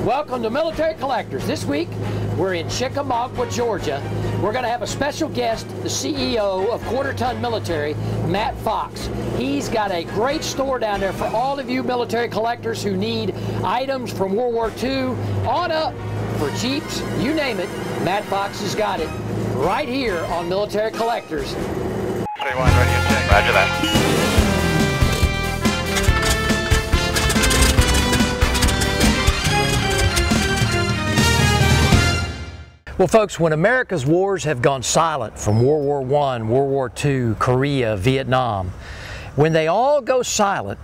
Welcome to Military Collectors. This week, we're in Chickamauga, Georgia. We're going to have a special guest, the CEO of Quarter Ton Military, Matt Fox. He's got a great store down there for all of you military collectors who need items from World War II on up, for Jeeps, you name it. Matt Fox has got it right here on Military Collectors. 31, ready to check. Roger that. Well, folks, when America's wars have gone silent from World War I, World War II, Korea, Vietnam, when they all go silent,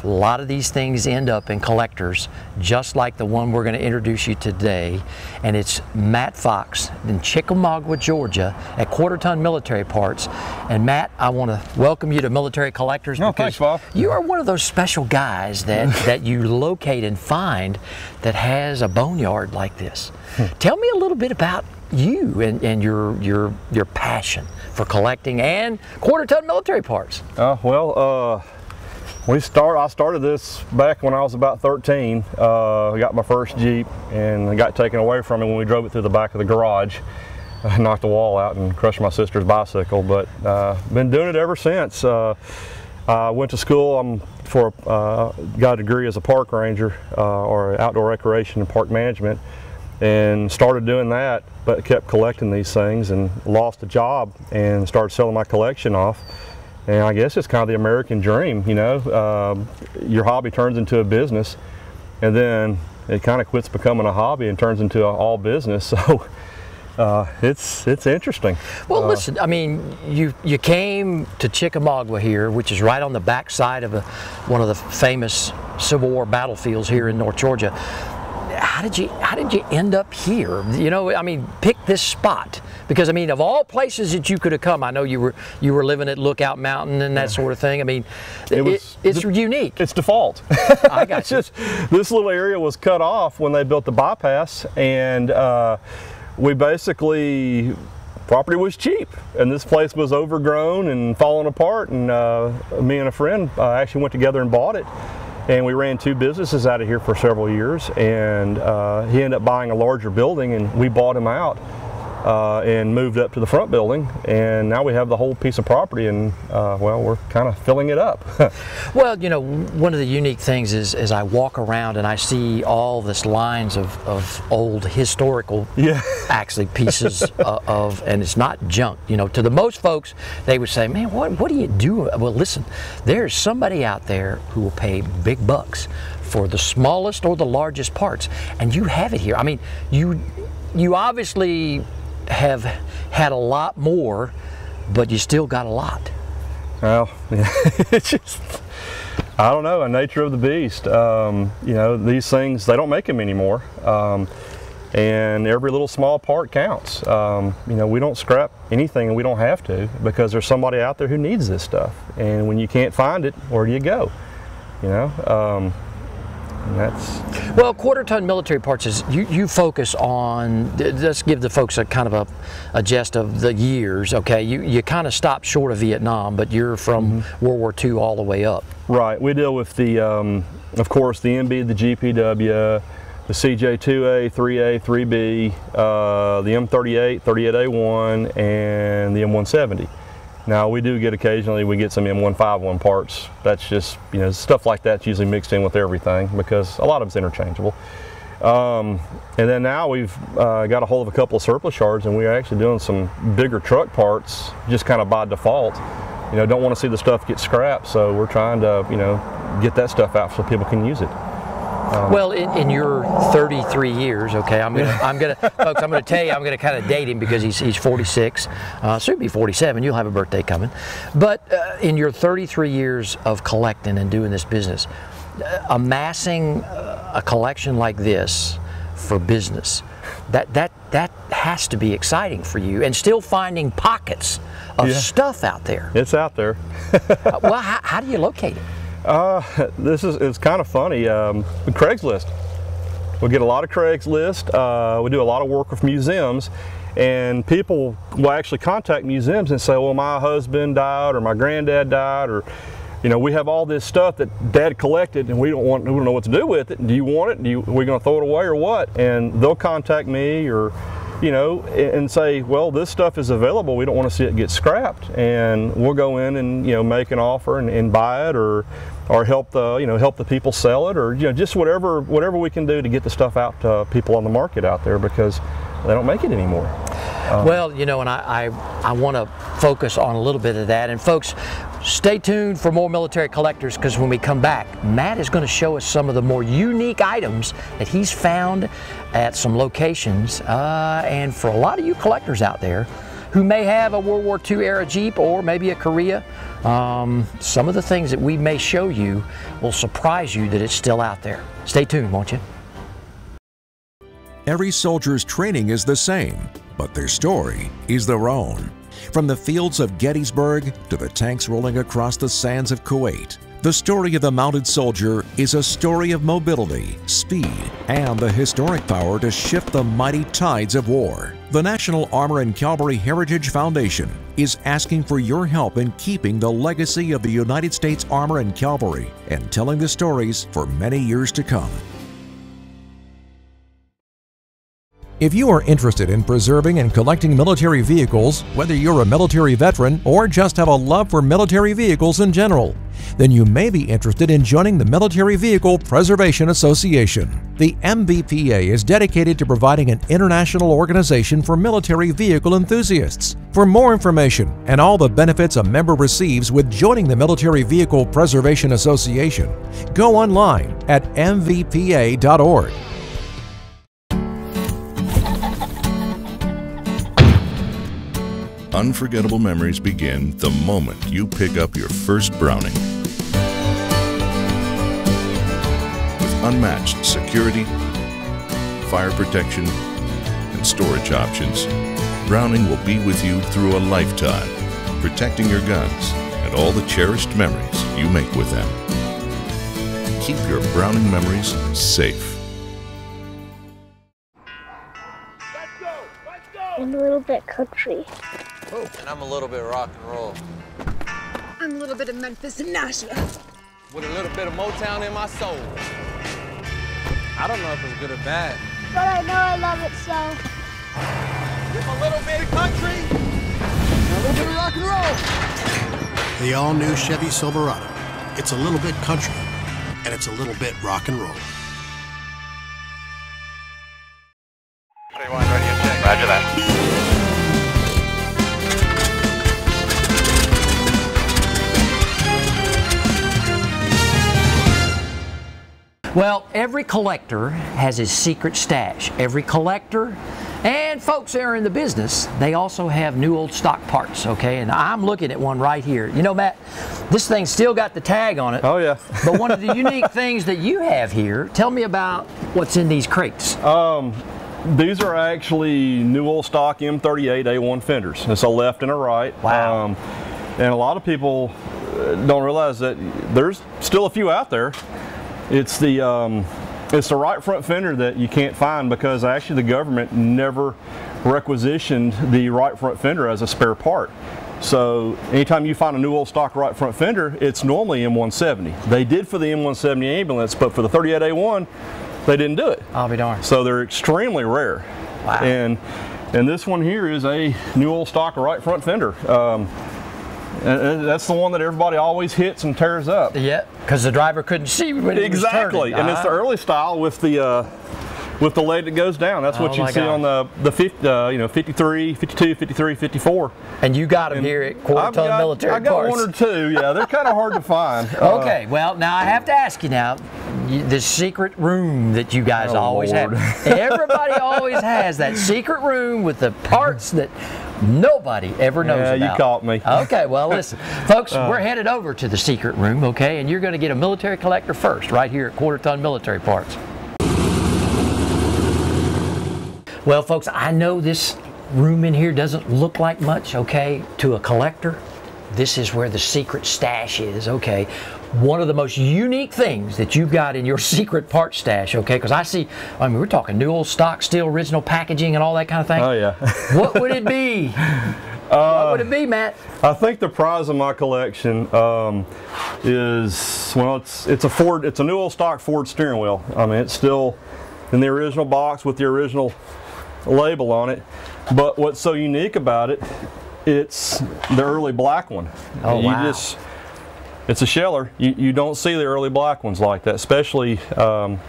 a lot of these things end up in collectors, just like the one we're going to introduce you today. And it's Matt Fox in Chickamauga, Georgia at Quarter Ton Military Parts. And Matt, I want to welcome you to Military Collectors. Oh, thanks, Bob. You are one of those special guys that you locate and find that has a boneyard like this. Tell me a little bit about you and your passion for collecting and Quarter Ton Military Parts. I started this back when I was about 13. I got my first Jeep and it got taken away from me when we drove it through the back of the garage. I knocked the wall out and crushed my sister's bicycle, but been doing it ever since. I went to school got a degree as a park ranger or outdoor recreation and park management, and started doing that, but kept collecting these things and lost a job and started selling my collection off. And I guess it's kind of the American dream, you know. Your hobby turns into a business, and then it kind of quits becoming a hobby and turns into all business. So it's interesting. Well, listen, I mean, you came to Chickamauga here, which is right on the backside of one of the famous Civil War battlefields here in North Georgia. How did you end up here? You know, I mean, pick this spot, because I mean, of all places that you could have come, I know you were living at Lookout Mountain and that sort of thing. I mean, it's unique. It's default. I got you. This little area was cut off when they built the bypass, and we basically, property was cheap, and this place was overgrown and falling apart, and me and a friend actually went together and bought it. And we ran two businesses out of here for several years, and he ended up buying a larger building, and we bought him out and moved up to the front building, and now we have the whole piece of property, and well, we're kind of filling it up. Well, you know, one of the unique things is as I walk around and I see all this lines of old historical actually pieces and it's not junk. You know, to the most folks, they would say, man, what do you do? Well, listen, there's somebody out there who will pay big bucks for the smallest or the largest parts, and you have it here. I mean, you obviously have had a lot more, but you still got a lot. Well, it's just, I don't know, a nature of the beast. You know, these things, they don't make them anymore, and every little small part counts. You know, we don't scrap anything, and we don't have to, because there's somebody out there who needs this stuff, and when you can't find it, where do you go? You know, and that's... Well, Quarter Ton Military Parts is, you focus on, let's give the folks a kind of a gist of the years, okay? You kind of stopped short of Vietnam, but you're from World War II all the way up. Right. We deal with the, of course, the MB, the GPW, the CJ2A, 3A, 3B, the M38, 38A1, and the M170. Now, we do get occasionally, we get some M151 parts. That's just, you know, stuff like that's usually mixed in with everything because a lot of it's interchangeable. And then now we've got a hold of a couple of surplus yards, and we're actually doing some bigger truck parts just kind of by default. You know, don't want to see the stuff get scrapped, so we're trying to, you know, get that stuff out so people can use it. Well, in your 33 years, okay, folks, I'm gonna tell you, I'm gonna kind of date him because he's 46, soon be 47. You'll have a birthday coming, but in your 33 years of collecting and doing this business, amassing a collection like this for business, that has to be exciting for you, and still finding pockets of stuff out there. It's out there. Well, how do you locate it? It's kind of funny. Craigslist. We get a lot of Craigslist. We do a lot of work with museums, and people will actually contact museums and say, well, my husband died, or my granddad died, or you know, we have all this stuff that Dad collected, and we don't know what to do with it. Do you want it? Are we going to throw it away or what? And they'll contact me, or, you know, and say, well, this stuff is available. We don't want to see it get scrapped, and we'll go in and, you know, make an offer and buy it, or help the, you know, help the people sell it, or, you know, just whatever we can do to get the stuff out to people on the market out there, because they don't make it anymore. Well, you know, and I want to focus on a little bit of that. And folks, stay tuned for more Military Collectors, because when we come back, Matt is going to show us some of the more unique items that he's found at some locations. And for a lot of you collectors out there who may have a World War II era Jeep, or maybe a Korea, some of the things that we may show you will surprise you that it's still out there. Stay tuned, won't you? Every soldier's training is the same, but their story is their own. From the fields of Gettysburg to the tanks rolling across the sands of Kuwait, the story of the mounted soldier is a story of mobility, speed, and the historic power to shift the mighty tides of war. The National Armor and Cavalry Heritage Foundation is asking for your help in keeping the legacy of the United States Armor and Cavalry and telling the stories for many years to come. If you are interested in preserving and collecting military vehicles, whether you're a military veteran or just have a love for military vehicles in general, then you may be interested in joining the Military Vehicle Preservation Association. The MVPA is dedicated to providing an international organization for military vehicle enthusiasts. For more information and all the benefits a member receives with joining the Military Vehicle Preservation Association, go online at mvpa.org. Unforgettable memories begin the moment you pick up your first Browning. With unmatched security, fire protection, and storage options, Browning will be with you through a lifetime, protecting your guns and all the cherished memories you make with them. Keep your Browning memories safe. I'm a little bit country. Oh, and I'm a little bit rock and roll. I'm a little bit of Memphis and Nashville. With a little bit of Motown in my soul. I don't know if it's good or bad. But I know I love it so. With a little bit of country, a little bit of rock and roll. The all-new Chevy Silverado. It's a little bit country, and it's a little bit rock and roll. 31, ready to check. Roger that. Well, every collector has his secret stash. Every collector and folks that are in the business, they also have new old stock parts, okay? And I'm looking at one right here. You know, Matt, this thing's still got the tag on it. Oh, yeah. But one of the unique things that you have here, tell me about what's in these crates. These are actually new old stock M38 A1 fenders. It's a left and a right. Wow. And a lot of people don't realize that there's still a few out there. It's the right front fender that you can't find, because actually the government never requisitioned the right front fender as a spare part. So anytime you find a new old stock right front fender, it's normally M170. They did for the M170 ambulance, but for the 38A1, they didn't do it. I'll be darned. So they're extremely rare. Wow. And this one here is a new old stock right front fender. And that's the one that everybody always hits and tears up. Yeah, because the driver couldn't see when he was turning. Exactly, and it's the early style with the leg that goes down. That's what you see on the 53, 52, 53, 54. And you got them here at Quarter Ton Military Parts. I got one or two, yeah. They're kind of hard to find. Okay, well, now I have to ask you now, the secret room that you guys always have. Everybody always has that secret room with the parts that nobody ever knows about. Yeah, you caught me. Okay, well, listen, folks, we're headed over to the secret room, okay, and you're going to get a military collector first, right here at Quarter Ton Military Parts. Well, folks, I know this room in here doesn't look like much, okay, to a collector. This is where the secret stash is, okay. One of the most unique things that you've got in your secret part stash, okay, because I mean, we're talking new old stock, steel, original packaging and all that kind of thing. Oh, yeah. What would it be? What would it be, Matt? I think the prize of my collection is, well, it's a Ford. It's a new old stock Ford steering wheel. I mean, it's still in the original box with the original label on it. But what's so unique about it, it's the early black one. Oh, wow. It's a sheller. You don't see the early black ones like that, especially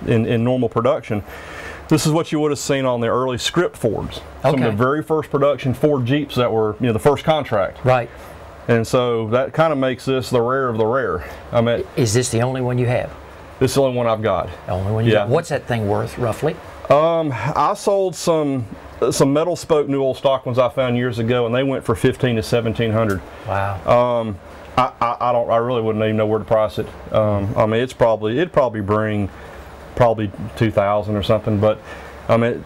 in normal production. This is what you would have seen on the early script Fords. Some of the very first production Ford Jeeps that were, the first contract. Right. And so that kind of makes this the rare of the rare. I mean, is this the only one you have? This is the only one I've got. The only one you got. What's that thing worth, roughly? I sold some metal spoke new old stock ones I found years ago, and they went for $1,500 to $1,700. Wow. I really wouldn't even know where to price it. I mean, it'd probably bring $2,000 or something. But I mean,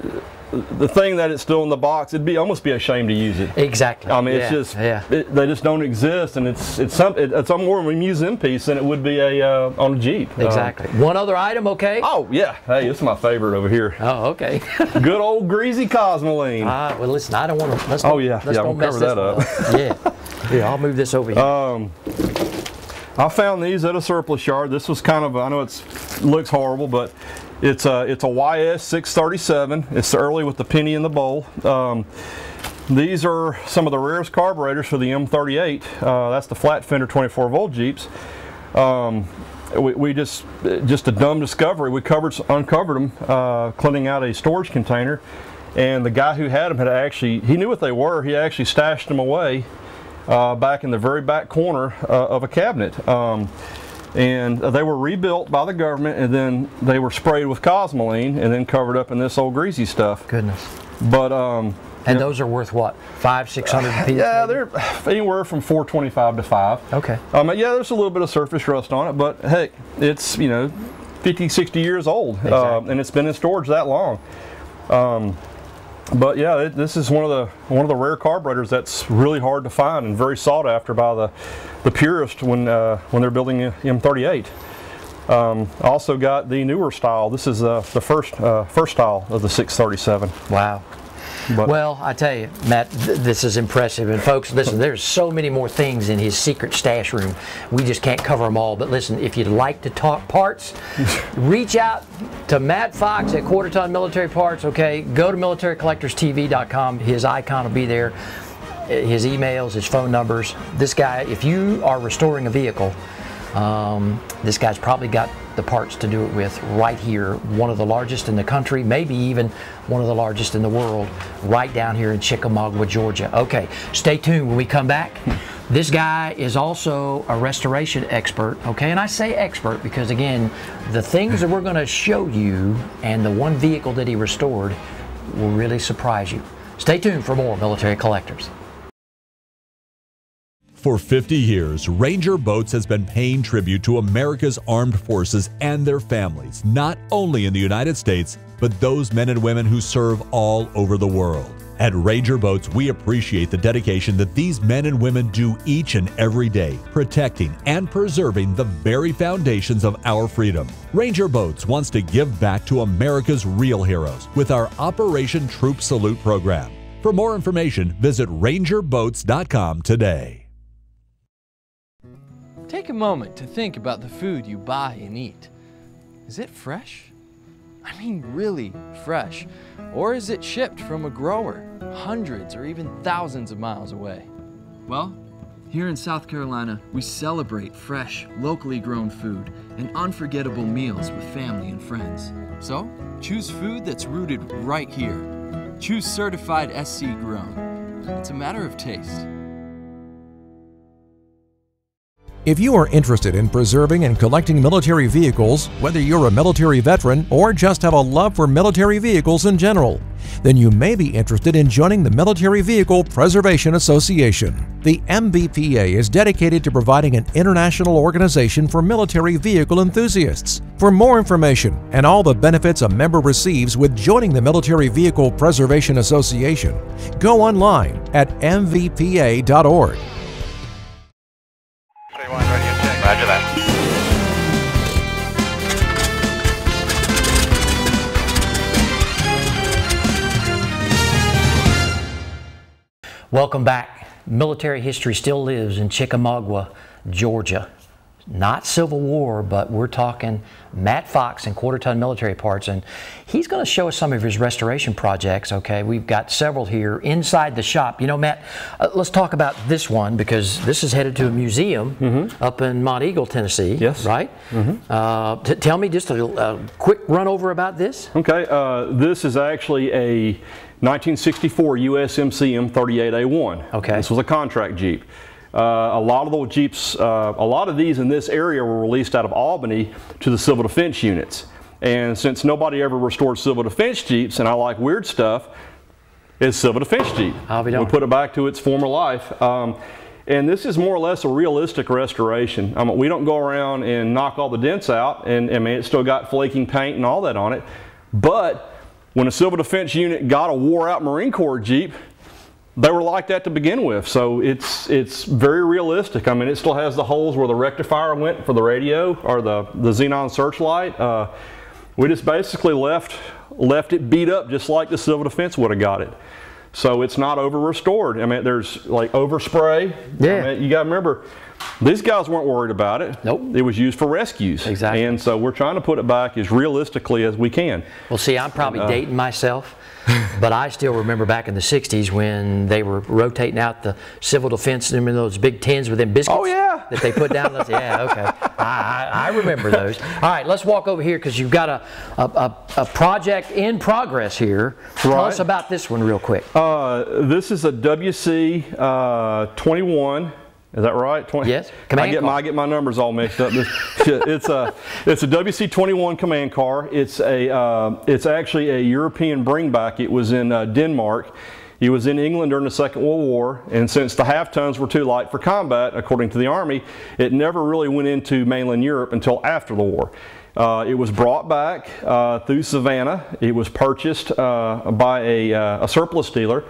the thing that it's still in the box, it'd almost be a shame to use it. Exactly. I mean, it's just they just don't exist, and it's more of a museum piece than it would be on a Jeep. Exactly. One other item, okay? Oh yeah. Hey, this is my favorite over here. Oh, okay. Good old greasy Cosmoline. Well, listen, I don't want to. Let's we'll mess cover that up. Yeah, I'll move this over here. I found these at a surplus yard. This was kind of, I know it looks horrible, but it's a YS 637. It's early with the penny in the bowl. These are some of the rarest carburetors for the M38. That's the flat fender 24 volt Jeeps. We just a dumb discovery. We uncovered them cleaning out a storage container, and the guy who had them he knew what they were. He actually stashed them away back in the very back corner of a cabinet. And they were rebuilt by the government, and then they were sprayed with Cosmoline and then covered up in this old greasy stuff. Goodness. But and those are worth what, $500-600 apiece? Yeah, they're anywhere from $425 to $500. Okay. Yeah, there's a little bit of surface rust on it, but heck, it's 50, 60 years old, exactly. and it's been in storage that long. But yeah, this is one of the rare carburetors that's really hard to find and very sought after by the purist when they're building a M38. Also got the newer style. This is the first style of the 637. Wow. Well, I tell you, Matt, this is impressive. And folks, listen, there's so many more things in his secret stash room. We just can't cover them all. But listen, if you'd like to talk parts, reach out to Matt Fox at Quarter Ton Military Parts, okay? Go to militarycollectorstv.com. His icon will be there. His emails, his phone numbers. This guy, if you are restoring a vehicle, this guy's probably got the parts to do it with right here. One of the largest in the country, maybe even one of the largest in the world, right down here in Chickamauga, Georgia. Okay, stay tuned when we come back. This guy is also a restoration expert, okay? And I say expert because, again, the things that we're going to show you and the one vehicle that he restored will really surprise you. Stay tuned for more Military Collectors. For 50 years, Ranger Boats has been paying tribute to America's armed forces and their families, not only in the United States, but those men and women who serve all over the world. At Ranger Boats, we appreciate the dedication that these men and women do each and every day, protecting and preserving the very foundations of our freedom. Ranger Boats wants to give back to America's real heroes with our Operation Troop Salute program. For more information, visit rangerboats.com today. Take a moment to think about the food you buy and eat. Is it fresh? I mean really fresh. Or is it shipped from a grower hundreds or even thousands of miles away? Well, here in South Carolina, we celebrate fresh, locally grown food and unforgettable meals with family and friends. So, choose food that's rooted right here. Choose certified SC grown. It's a matter of taste. If you are interested in preserving and collecting military vehicles, whether you're a military veteran or just have a love for military vehicles in general, then you may be interested in joining the Military Vehicle Preservation Association. The MVPA is dedicated to providing an international organization for military vehicle enthusiasts. For more information and all the benefits a member receives with joining the Military Vehicle Preservation Association, go online at mvpa.org. Roger that. Welcome back military history still lives in Chickamauga, Georgia. Not Civil War, but we're talking Matt Fox and quarter-ton military parts, and he's going to show us some of his restoration projects. Okay, we've got several here inside the shop. You know, Matt, let's talk about this one, because this is headed to a museum up in Mont Eagle, Tennessee. Yes. Right? Tell me just a quick run over about this. Okay, this is actually a 1964 USMC M38A1. Okay. This was a contract Jeep. A lot of those Jeeps, a lot of these in this area were released out of Albany to the civil defense units. And since nobody ever restored civil defense Jeeps, and I like weird stuff, it's civil defense Jeep. We put it back to its former life. And this is more or less a realistic restoration. We don't go around and knock all the dents out, and I mean, it's still got flaking paint and all that on it. But when a civil defense unit got a wore out Marine Corps Jeep, they were like that to begin with, so it's very realistic. I mean, it still has the holes where the rectifier went for the radio, or the xenon searchlight. We just basically left it beat up just like the civil defense would have got it. So it's not over restored. I mean, there's like overspray. Yeah. I mean, you got to remember, these guys weren't worried about it. Nope. It was used for rescues. Exactly. And so we're trying to put it back as realistically as we can. Well, see, I'm probably dating myself, but I still remember back in the 60s when they were rotating out the civil defense, in those big tins with them biscuits. Oh, yeah. That they put down. Yeah, okay. I remember those. All right, let's walk over here, because you've got a project in progress here. Tell us about this one real quick. This is a WC 21. Is that right? 20? Yes. I get my numbers all mixed up. It's a WC-21 command car. It's actually a European bringback. It was in Denmark. It was in England during the Second World War, and since the half tons were too light for combat, according to the Army, it never really went into mainland Europe until after the war. It was brought back through Savannah. It was purchased by a surplus dealer,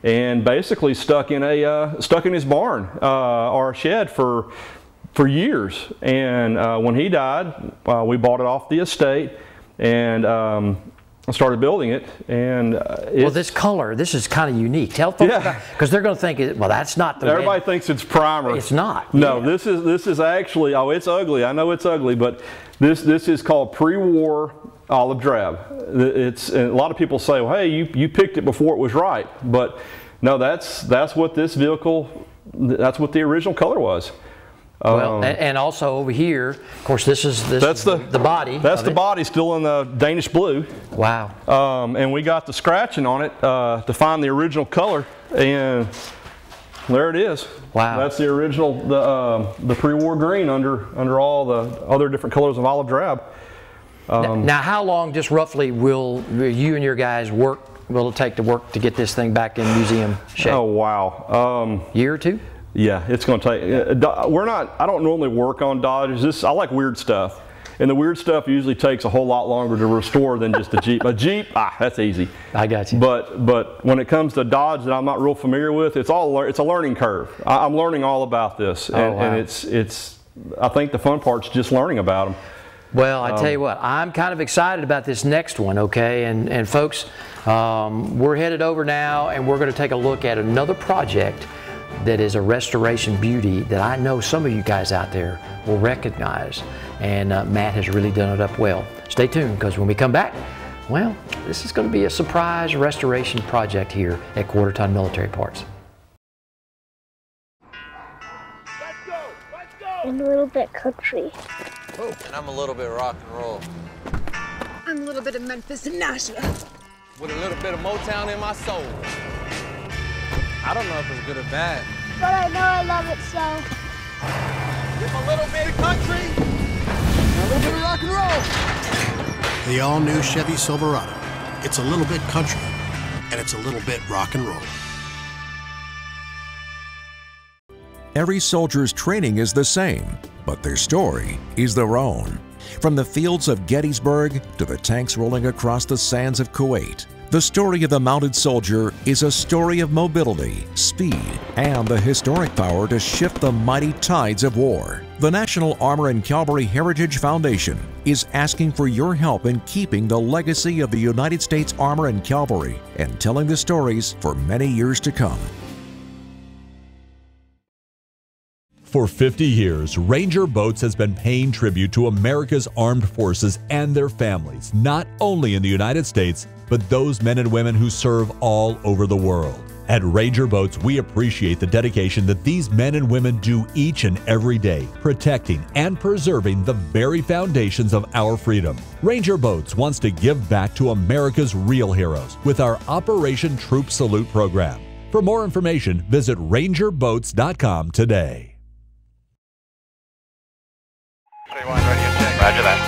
and basically stuck in his barn or shed for years. And when he died, we bought it off the estate and started building it. And well, this color, this is kind of unique. Tell folks about, because they're going to think, well, that's not the everybody thinks it's primer. It's not. No, this is actually, oh, it's ugly. I know it's ugly, but this is called pre-war olive drab. And a lot of people say, well, hey, you picked it before it was ripe, but no, that's what this vehicle, that's what the original color was. Well, and also over here, of course, that's the body. That's the body, still in the Danish blue. Wow. And we got the scratching on it to find the original color, and there it is. Wow. That's the original, the pre-war green under all the other different colors of olive drab. Now, how long, just roughly, will you and your guys will it take to work to get this thing back in museum shape? Oh, wow. Year or two? Yeah, it's going to take. I don't normally work on Dodges. I like weird stuff, and the weird stuff usually takes a whole lot longer to restore than just a Jeep. A Jeep, that's easy. I got you. But when it comes to Dodge that I'm not real familiar with, it's a learning curve. I'm learning all about this, and it's. I think the fun part's just learning about them. Well, I tell you what, I'm kind of excited about this next one, okay? And folks, we're headed over now, and we're going to take a look at another project that is a restoration beauty that I know some of you guys out there will recognize. And Matt has really done it up well. Stay tuned, because when we come back, well, this is going to be a surprise restoration project here at Quarter Ton Military Parts. I'm a little bit country. Oh, and I'm a little bit rock and roll. I'm a little bit of Memphis and Nashville. With a little bit of Motown in my soul. I don't know if it's good or bad. But I know I love it so. Give a little bit of country, a little bit of rock and roll. The all-new Chevy Silverado. It's a little bit country, and it's a little bit rock and roll. Every soldier's training is the same, but their story is their own. From the fields of Gettysburg to the tanks rolling across the sands of Kuwait, the story of the mounted soldier is a story of mobility, speed, and the historic power to shift the mighty tides of war. The National Armor and Cavalry Heritage Foundation is asking for your help in keeping the legacy of the United States Armor and Cavalry and telling the stories for many years to come. For 50 years, Ranger Boats has been paying tribute to America's armed forces and their families, not only in the United States, but those men and women who serve all over the world. At Ranger Boats, we appreciate the dedication that these men and women do each and every day, protecting and preserving the very foundations of our freedom. Ranger Boats wants to give back to America's real heroes with our Operation Troop Salute program. For more information, visit rangerboats.com today. Ready to check. Roger that.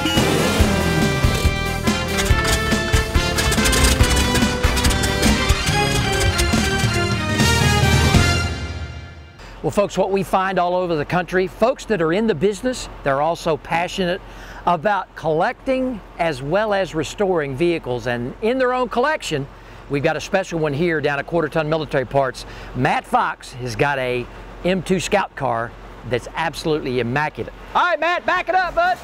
Well, folks, what we find all over the country, folks that are in the business, they're also passionate about collecting as well as restoring vehicles. And in their own collection, we've got a special one here down at Quarter Ton Military Parts. Matt Fox has got a M2 Scout car that's absolutely immaculate. All right, Matt, back it up, bud.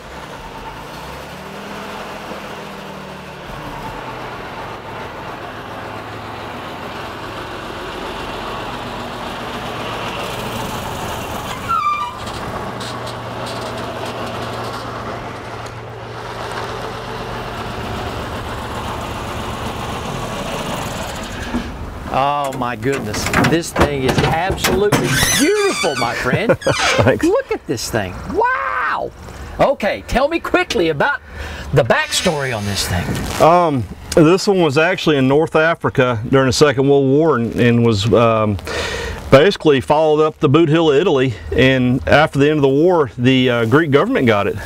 Oh my goodness, this thing is absolutely beautiful, my friend. Thanks. Look at this thing, wow. Okay, tell me quickly about the backstory on this thing. This one was actually in North Africa during the Second World War and was basically followed up the Boot Hill of Italy, and after the end of the war, the Greek government got it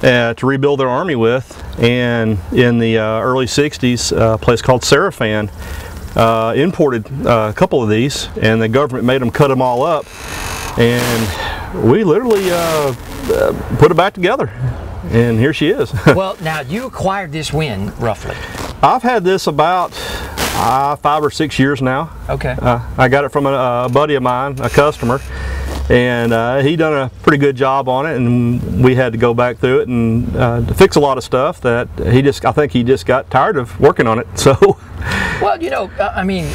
to rebuild their army with, and in the early 60s, a place called Sarafan imported a couple of these, and the government made them cut them all up, and we literally put it back together, and here she is. Well, now you acquired this when, roughly? I've had this about 5 or 6 years now. Okay. I got it from a buddy of mine, a customer, and he done a pretty good job on it, and we had to go back through it and fix a lot of stuff that I think he just got tired of working on it. So. Well, you know, I mean,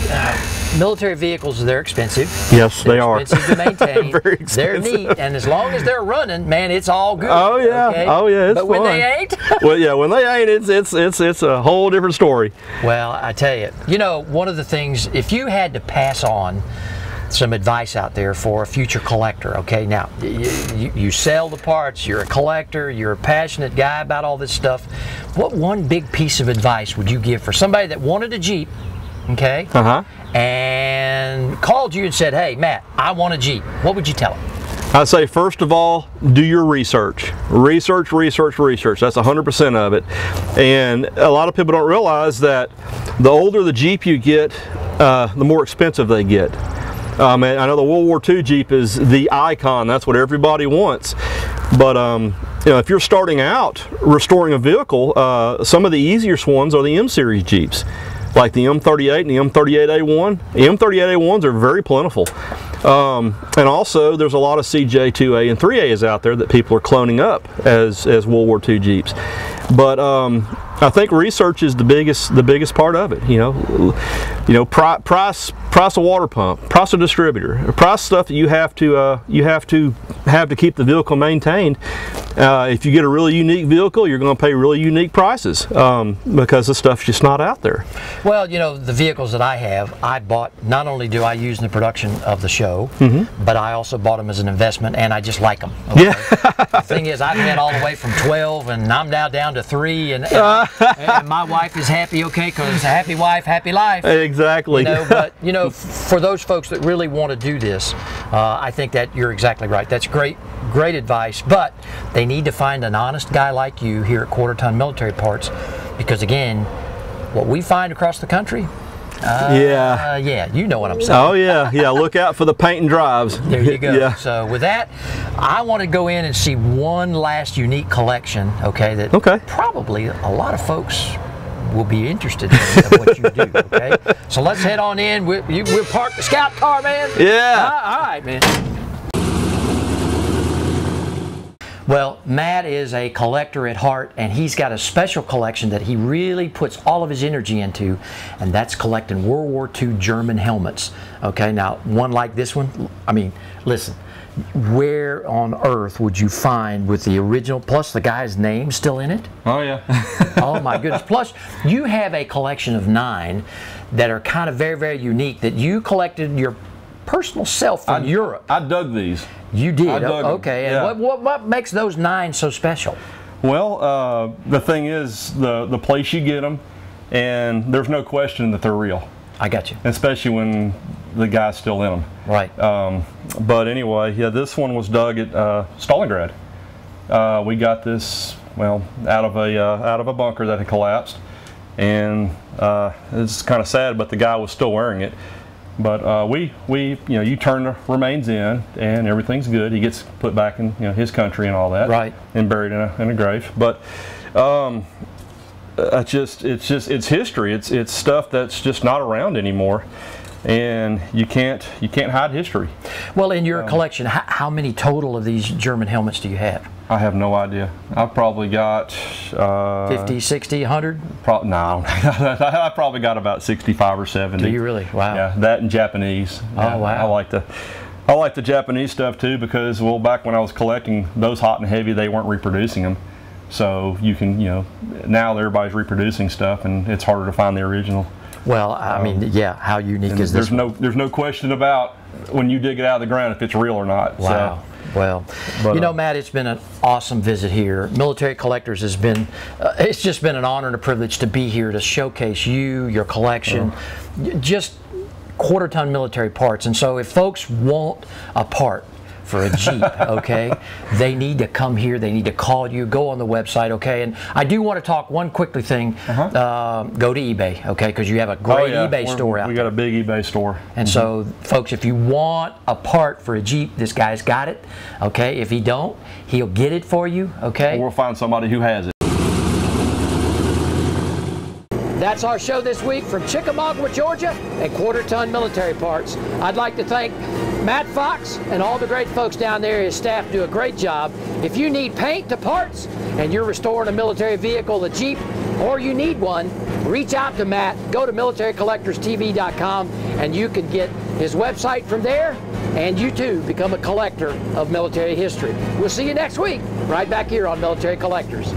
military vehicles, they're expensive. Yes, they are. Expensive to maintain. Very expensive. They're neat, and as long as they're running, man, it's all good. Oh yeah, okay? Oh yeah, it's but when fun. they ain't, well, yeah, when they ain't, it's a whole different story. Well, I tell you, you know, one of the things, if you had to pass on some advice out there for a future collector, okay, now you sell the parts, you're a collector, you're a passionate guy about all this stuff, what one big piece of advice would you give for somebody that wanted a Jeep, okay, and called you and said, hey Matt, I want a Jeep? What would you tell them? I'd say, first of all, do your research. Research. That's 100% of it. And a lot of people don't realize that the older the Jeep you get, the more expensive they get. And I know the World War II Jeep is the icon. That's what everybody wants. But you know, if you're starting out restoring a vehicle, some of the easiest ones are the M-Series Jeeps, like the M38 and the M38A1. The M38A1s are very plentiful. And also, there's a lot of CJ2A and 3As out there that people are cloning up as World War II Jeeps. But I think research is the biggest part of it. You know, price a water pump, price a distributor, price stuff that you have to keep the vehicle maintained. If you get a really unique vehicle, you're going to pay really unique prices because the stuff's just not out there. Well, you know, the vehicles that I have, I bought, not only do I use in the production of the show, but I also bought them as an investment, and I just like them. Okay? Yeah. The thing is, I've had all the way from 12, and I'm now down to 3, and my wife is happy, okay, because it's a happy wife, happy life. Exactly. You know, but, you know, for those folks that really want to do this, I think that you're exactly right. That's great advice, but they need to find an honest guy like you here at Quarter Ton Military Parts, because again, what we find across the country, yeah, you know what I'm saying. Oh yeah, look out for the paint and drives. There you go. Yeah. So with that, I want to go in and see one last unique collection, okay, that probably a lot of folks will be interested in what you do, okay? So let's head on in. We'll park the Scout car, man. Yeah. All right, man. Well, Matt is a collector at heart, and he's got a special collection that he really puts all of his energy into, and that's collecting World War II German helmets. Okay, now one like this one, I mean, listen, where on earth would you find with the original, plus the guy's name still in it? Oh yeah. Oh my goodness. Plus, you have a collection of 9 that are kind of very, very unique that you collected your personal self from Europe. I dug these. You did? I dug them. Okay. Yeah. And what makes those 9 so special? Well, the thing is the place you get them, and there's no question that they're real. I got you. Especially when the guy's still in them. Right. But anyway, yeah, this one was dug at Stalingrad. We got this, well, out of a bunker that had collapsed, and it's kind of sad, but the guy was still wearing it. But you turn the remains in, and everything's good. He gets put back in his country and all that, right, and buried in a grave. But it's history. It's stuff that's just not around anymore, and you can't hide history. Well, in your collection, how many total of these German helmets do you have? I have no idea. I've probably got 50, 60, 100? No, I probably got about 65 or 70. Do you really? Wow. Yeah, that and Japanese. Oh, wow. I like the Japanese stuff too, because, well, back when I was collecting those hot and heavy, they weren't reproducing them. So you can, now everybody's reproducing stuff, and it's harder to find the original. Well, I mean, yeah, how unique is this? There's no question about when you dig it out of the ground if it's real or not. Wow. So, well, Matt, it's been an awesome visit here. Military Collectors has been, it's just been an honor and a privilege to be here to showcase you, your collection, just quarter-ton military parts. And so if folks want a part for a Jeep, okay, they need to come here, they need to call you, go on the website, okay. And I do want to talk one quickly thing, go to eBay, okay, because you have a great eBay store out there. We got a big eBay store. And so, folks, if you want a part for a Jeep, this guy's got it, okay. If he don't, he'll get it for you, okay. Or we'll find somebody who has it. That's our show this week from Chickamauga, Georgia, and quarter-ton military parts. I'd like to thank Matt Fox and all the great folks down there. His staff do a great job. If you need paint to parts and you're restoring a military vehicle, a Jeep, or you need one, reach out to Matt. Go to militarycollectorstv.com and you can get his website from there, and you too become a collector of military history. We'll see you next week, right back here on Military Collectors.